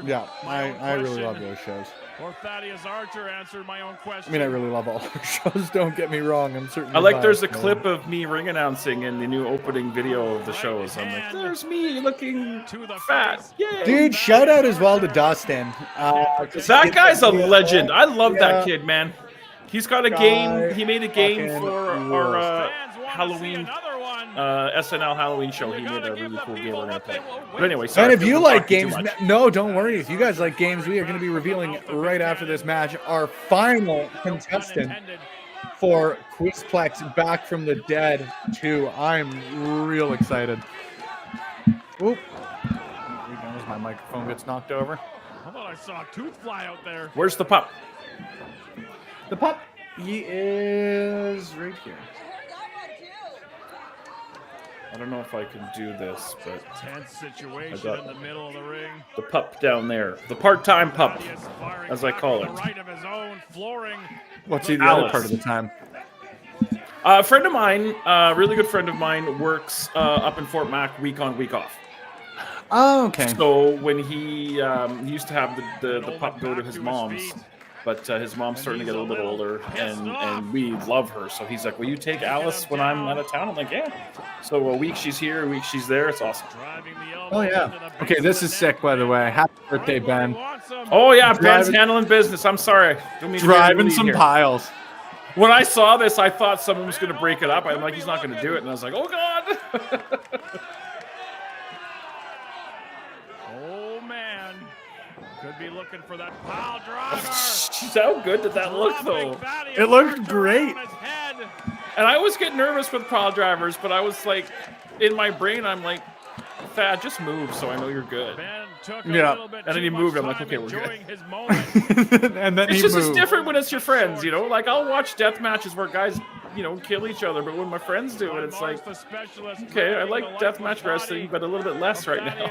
Yeah, I really love those shows. Or Thaddeus Archer answered my own question. I mean, I really love all our shows. Don't get me wrong. I'm certainly. I like there's a biased, clip of me ring announcing in the new opening video of the shows. I'm like, there's me looking to the fat. face. Yeah. Dude, shout out as well to Dustin. That guy's a legend. I love that Yeah. kid, man. He's got a Guy game. He made a game fucking for rules. our Fans want to see Halloween another one. SNL Halloween show. He made a really cool game we're going to play. But anyway, sorry. And if you I'm like talking too games, much. no, don't worry. If you guys like games, we are going to be revealing right after this match our final contestant for Quizplex Back from the Dead 2. I'm real excited. Oop. Here goes, my microphone gets knocked over. I thought I saw a tooth fly out there. Where's the pup? The pup, he is right here. I don't know if I can do this, but Tense situation in the middle of the ring. the pup down there, the part-time pup, as I call it. Right of his own, flooring. What's he the Alice. other part of the time? A friend of mine, a really good friend of mine, works up in Fort Mac week on, week off. Oh, okay. So when he used to have the pup go to his mom's, but his mom's starting to get a little bit older, and we love her. So he's like, will you take Alice when I'm out of town? I'm like, yeah. So a week she's here, a week she's there. It's awesome. Oh, yeah. Okay, this is sick, by the way. Happy birthday, Ben. Oh, yeah, Ben's handling business. I'm sorry. Don't mean to Driving lead some here. piles. When I saw this, I thought someone was going to break it up. I'm like, he's not going to do it. And I was like, oh, God. Oh, man. Could be looking for that pile driver. How good did that look, though? It looked great. And I always get nervous with pile drivers, but I was like, in my brain, I'm like, Thad, just move so I know you're good. Yeah. And then he moved. I'm like, okay, we're good. And then It's he just moved. it's different when it's your friends, you know? Like, I'll watch death matches where guys, you know, kill each other, but when my friends do it, it's like, okay, I like deathmatch wrestling, but a little bit less right now.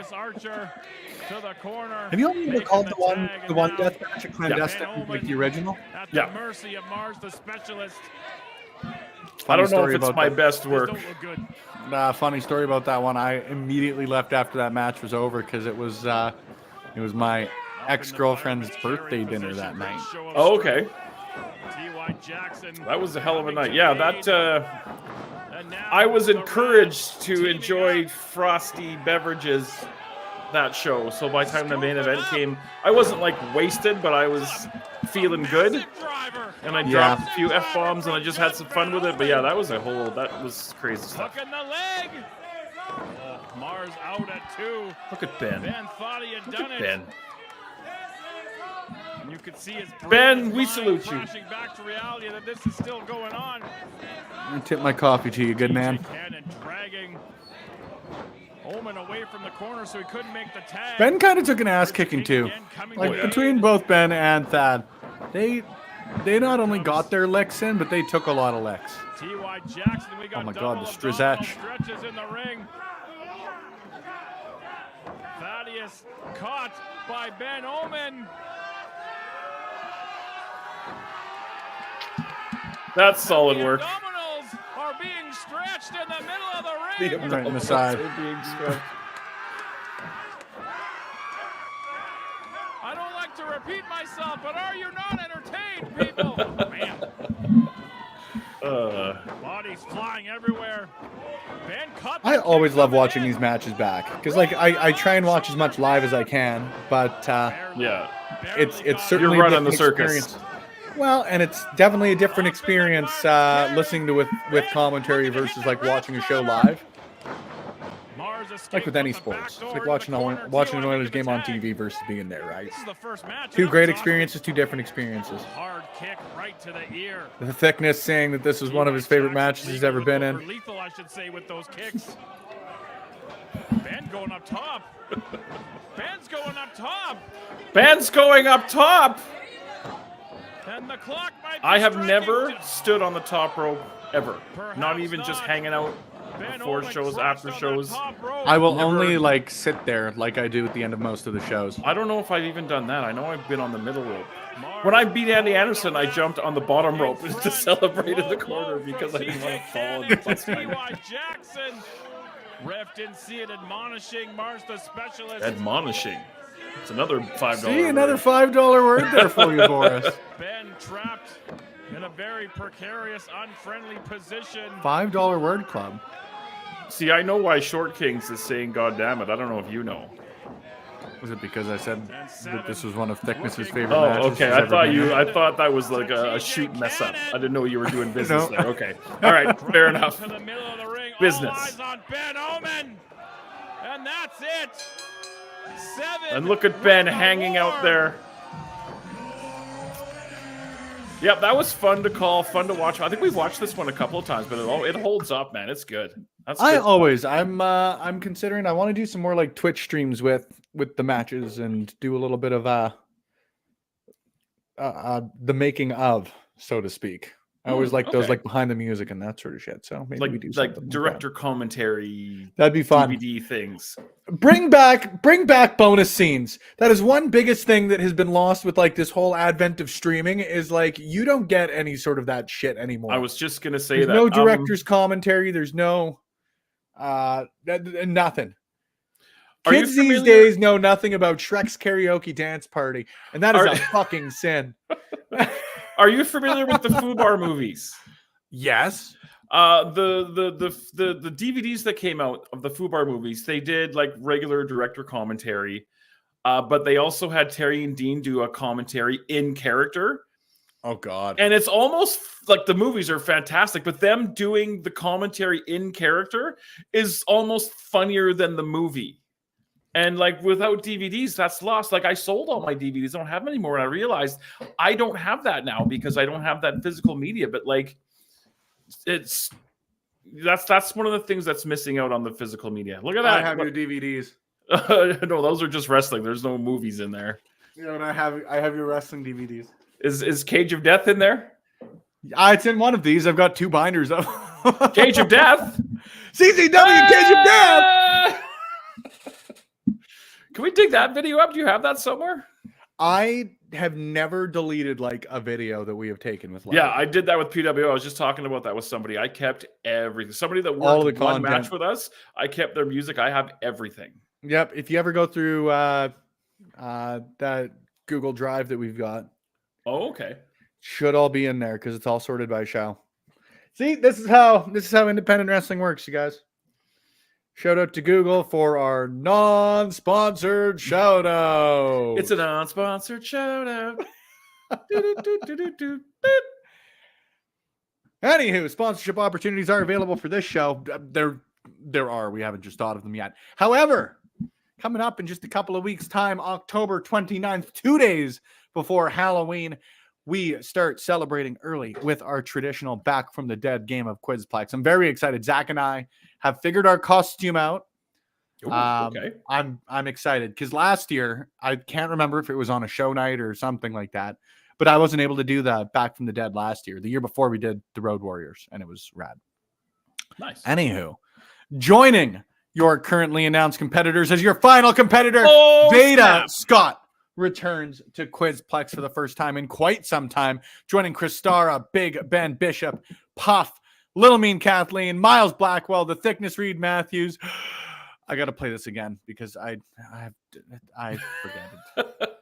Have you ever called the one death match a clandestine, like the original? Yeah. Mercy of Mars, the specialist. I don't know story if it's about my that. best work. Don't look good. Funny story about that one. I immediately left after that match was over because it was my ex-girlfriend's birthday dinner that night. Oh, okay. T.Y. Jackson. That was a hell of a night. Yeah, that I was encouraged to enjoy frosty beverages that show. So by the time the main event came, I wasn't like wasted, but I was feeling good. And I dropped a few F-bombs and I just had some fun with it. But yeah, that was crazy stuff. Hook in the leg. Oh, Mars out at 2. Look at Ben. Ben thought he had Look done at it. Ben. And you could see his Ben, we mind salute you. flashing back to reality that this is still going on. I tip my coffee to you, good man. Cannon dragging Omen away from the corner so he couldn't make the tag. Ben kind of took an ass kicking too. Like between both Ben and Thad, they not only got their licks in, but they took a lot of licks. T.Y. Jackson, we got Oh my God, double the abdominal stretch. stretches in the ring. Thaddeus caught by Ben Omen. That's solid The work. abdominals are being stretched in the middle of the ring. Right in the side. I don't like to repeat myself, but are you not entertained, people? Man. Bodies flying everywhere. Ben cut the I always kick love from the watching head. these matches back because like I try and watch as much live as I can, but Yeah. it's certainly You're a running the different circus. experience. Well, and it's definitely a different experience listening to with commentary versus like watching a show live. Mars escaped Like with any from the back sports, it's door like to watching the corner. an T.Y. Oilers making game the on tag. TV versus being there, right? This is the first match. Two and great I'm talking- experiences, two different experiences. Hard kick right to the ear. The Thickness saying that this was one of his favorite matches he's ever been in. Lethal, I should say, with those kicks. Ben going up top. Ben's going up top. Ben's going up top. And the clock might be I have striking. never stood on the top rope ever. Perhaps Not even just not. hanging out Ben before Omen shows, crushed after on that shows. top rope. I will Never- only like sit there like I do at the end of most of the shows. I don't know if I've even done that. I know I've been on the middle rope. When I beat Andy Anderson, I jumped on the bottom rope to celebrate in the corner because I didn't want to fall and bust my T.Y. Jackson. Ref didn't see it, admonishing Mars the specialist. admonishing. It's another $5. See, another $5 word there for you, Boris. Ben trapped in a very precarious, unfriendly position. $5 word club. See, I know why Short Kings is saying "God damn it." I don't know if you know. Was it because I said that this was one of Thickness's favorite Oh, matches? okay. he's I ever thought been you. in? I thought that was like a shoot mess up. I didn't know you were doing business No. there. Okay. All right. Fair enough. To the middle of the ring. business. All eyes on Ben Omen. And that's it. 7. And look at Ben hanging out there. Yep, that was fun to call, fun to watch. I think we've watched this one a couple of times, but it holds up, man. It's good. That's good. I'm considering I want to do some more like Twitch streams with the matches and do a little bit of the making of, so to speak. I always like those like behind the music and that sort of shit. So maybe we do something like director commentary. That'd be fun. DVD things. Bring back bonus scenes. That is one biggest thing that has been lost with like this whole advent of streaming is like you don't get any sort of that shit anymore. I was just gonna say there's that. No director's commentary. There's no nothing. Kids these days know nothing about Shrek's karaoke dance party, and that is a fucking sin. Are you familiar with the Fubar movies? Yes. The DVDs that came out of the Fubar movies, they did like regular director commentary, but they also had Terry and Dean do a commentary in character. Oh God! And it's almost like the movies are fantastic, but them doing the commentary in character is almost funnier than the movie. And like without DVDs, that's lost. Like I sold all my DVDs, I don't have them anymore. And I realized I don't have that now because I don't have that physical media. But like, that's one of the things that's missing out on the physical media. Look at that. I have your DVDs. No, those are just wrestling. There's no movies in there. You know, and I have your wrestling DVDs. Is Cage of Death in there? It's in one of these. I've got 2 binders of Cage of Death. CCW Cage of Death. Can we dig that video up? Do you have that somewhere? I have never deleted like a video that we have taken with. Yeah, I did that with PWO. I was just talking about that with somebody. I kept everything. Somebody that worked one match with us, I kept their music. I have everything. Yep. If you ever go through that Google Drive that we've got. Oh, okay. Should all be in there because it's all sorted by show. See, this is how independent wrestling works, you guys. Shout out to Google for our non-sponsored shout out. It's a non-sponsored shout out. Anywho, sponsorship opportunities are available for this show. There are. We haven't just thought of them yet. However, coming up in just a couple of weeks' time, October 29th, 2 days before Halloween, we start celebrating early with our traditional Back from the Dead game of Quizplex. I'm very excited. Zach and I have figured our costume out. Ooh, okay. I'm excited because last year, I can't remember if it was on a show night or something like that, but I wasn't able to do the Back from the Dead last year. The year before we did the Road Warriors, and it was rad. Nice. Anywho, joining your currently announced competitors as your final competitor, Veda Scott returns to Quizplex for the first time in quite some time, joining Chris Stara, Big Ben Bishop, Puff, Little Mean Kathleen, Miles Blackwell, The Thickness Reed Matthews. I got to play this again because I forget it.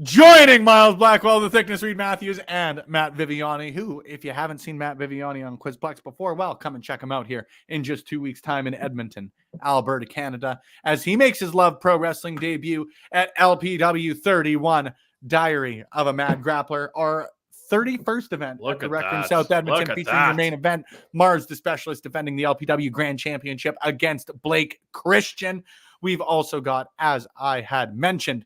Joining Miles Blackwell, The Thickness Reed Matthews, and Matt Viviani, who, if you haven't seen Matt Viviani on Quizplex before, well, come and check him out here in just 2 weeks' time in Edmonton, Alberta, Canada, as he makes his Love Pro Wrestling debut at LPW 31, Diary of a Mad Grappler, our 31st event at the Rec Room South Edmonton, featuring your main event, Mars the Specialist defending the LPW Grand Championship against Blake Christian. We've also got, as I had mentioned,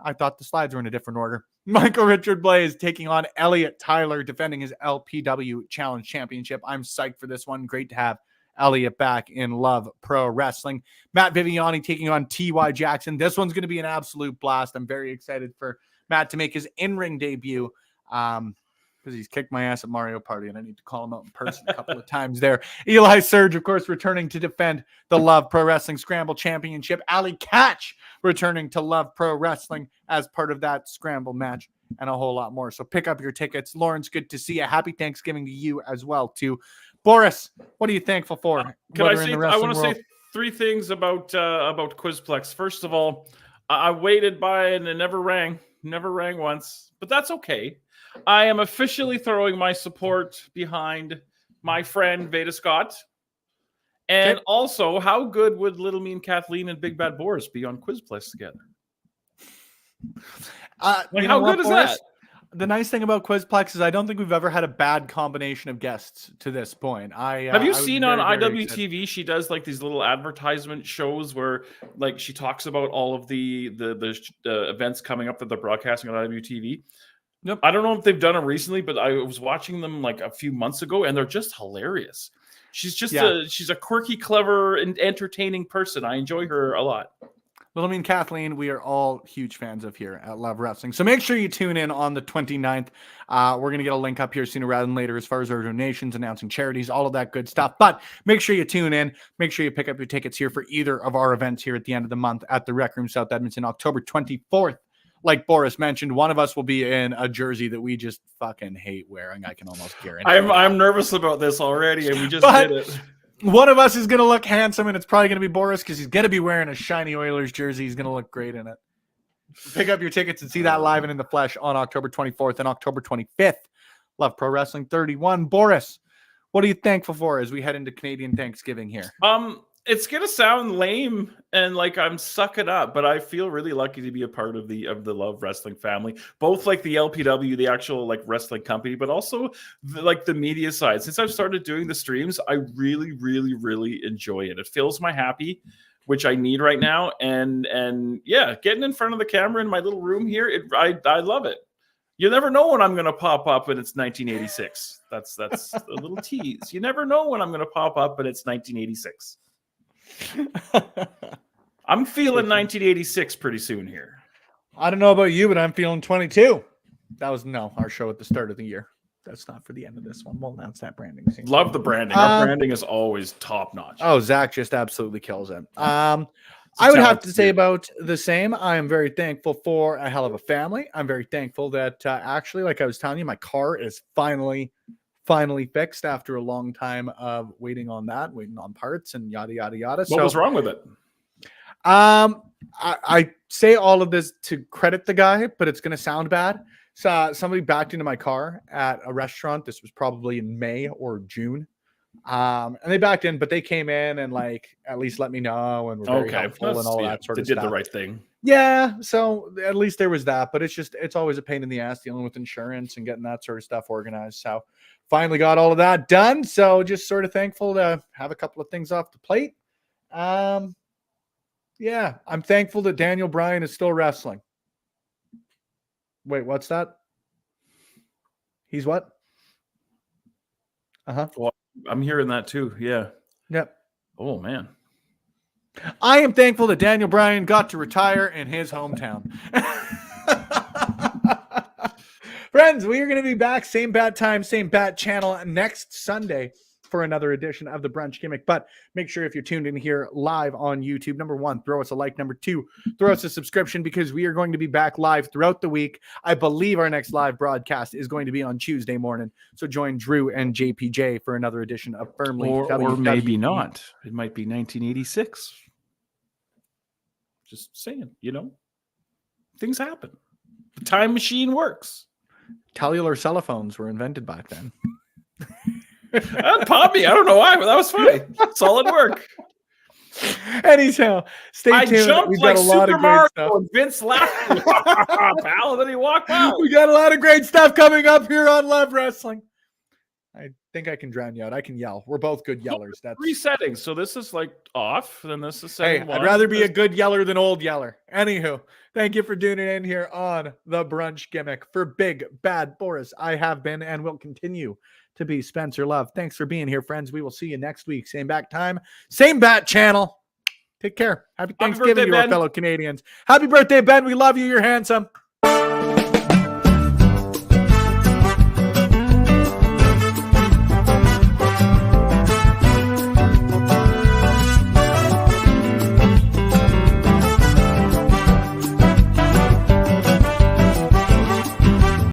I thought the slides were in a different order. Michael Richard Blaze taking on Elliot Tyler, defending his LPW Challenge Championship. I'm psyched for this one. Great to have Elliot back in Love Pro Wrestling. Matt Viviani taking on T.Y. Jackson. This one's going to be an absolute blast. I'm very excited for Matt to make his in-ring debut because he's kicked my ass at Mario Party, and I need to call him out in person a couple of times there. Eli Surge, of course, returning to defend the Love Pro Wrestling Scramble Championship. Ali Catch returning to Love Pro Wrestling as part of that Scramble match, and a whole lot more. So pick up your tickets. Lawrence, good to see you. Happy Thanksgiving to you as well, too. Boris, what are you thankful for? I want to say 3 things about Quizplex. First of all, I waited by and it never rang once, but that's okay. I am officially throwing my support behind my friend Veda Scott. And also, how good would Little Mean Kathleen and Big Bad Boris be on Quizplex together? How good is that? The nice thing about Quizplex is I don't think we've ever had a bad combination of guests to this point. Have you I was seen on very excited. IWTV? She does like these little advertisement shows where like she talks about all of the events coming up that they're broadcasting on IWTV. Yep. I don't know if they've done it recently, but I was watching them like a few months ago, and they're just hilarious. She's just she's a quirky, clever, and entertaining person. I enjoy her a lot. Well, I mean, Kathleen, we are all huge fans of here at Love Wrestling. So make sure you tune in on the 29th. We're going to get a link up here sooner rather than later as far as our donations, announcing charities, all of that good stuff. But make sure you tune in. Make sure you pick up your tickets here for either of our events here at the end of the month at the Rec Room South Edmonton, October 24th. Like Boris mentioned, one of us will be in a jersey that we just fucking hate wearing. I can almost guarantee. I'm nervous about this already, and we just did it. One of us is going to look handsome, and it's probably going to be Boris because he's going to be wearing a shiny Oilers jersey. He's going to look great in it. Pick up your tickets and see that live and in the flesh on October 24th and October 25th. Love Pro Wrestling 31. Boris, what are you thankful for as we head into Canadian Thanksgiving here? It's gonna sound lame and like I'm sucking up, but I feel really lucky to be a part of the Love Wrestling family, both like the LPW, the actual like wrestling company, but also the media side. Since I've started doing the streams, I really, really, really enjoy it. It fills my happy, which I need right now, and yeah, getting in front of the camera in my little room here, I love it. You never know when I'm going to pop up and it's 1986. That's a little tease. You never know when I'm going to pop up and it's 1986. I'm feeling 1986 pretty soon here. I don't know about you, but I'm feeling 22. That was our show at the start of the year. That's not for the end of this one. We'll announce that branding soon. Love the branding. Our branding is always top notch. Oh, Zach just absolutely kills it. I would have to say about the same. I am very thankful for a hell of a family. I'm very thankful that actually, like I was telling you, my car is finally fixed after a long time of waiting on parts and yada, yada, yada. What was wrong with it? I say all of this to credit the guy, but it's going to sound bad. So somebody backed into my car at a restaurant. This was probably in May or June. And they backed in, but they came in and like at least let me know and were very helpful and all that sort of stuff. They did the right thing. Yeah, so at least there was that, but it's always a pain in the ass dealing with insurance and getting that sort of stuff organized. So finally got all of that done. So just sort of thankful to have a couple of things off the plate. Yeah, I'm thankful that Daniel Bryan is still wrestling. Wait, what's that? He's what? Well, I'm hearing that too. Yeah. Yep. Oh man. I am thankful that Daniel Bryan got to retire in his hometown. Friends, we are going to be back same bat time, same bat channel next Sunday for another edition of the Brunch Gimmick. But make sure if you're tuned in here live on YouTube, number one, throw us a like. Number two, throw us a subscription because we are going to be back live throughout the week. I believe our next live broadcast is going to be on Tuesday morning. So join Drew and JPJ for another edition of Firmly. Or maybe not. It might be 1986. Just saying, things happen. The time machine works. Cellular cell phones were invented back then. That popped me. I don't know why, but that was funny. Solid work. Anyhow, stay tuned. I jumped We've like got a lot Super of great Mario stuff. and Vince laughed. Pal, and then he walked out. We got a lot of great stuff coming up here on Love Wrestling. I think I can drown you out. I can yell. We're both good yellers. That's 3 settings. So this is like off, then this is hey, setting I'd one. rather be a good yeller than old yeller. Anywho, thank you for tuning in here on the Brunch Gimmick. For Big Bad Boris, I have been and will continue to be Spencer Love. Thanks for being here, friends. We will see you next week. Same back time, same bat channel. Take care. Happy Thanksgiving birthday, to our Ben. fellow Canadians. Happy birthday, Ben. We love you. You're handsome.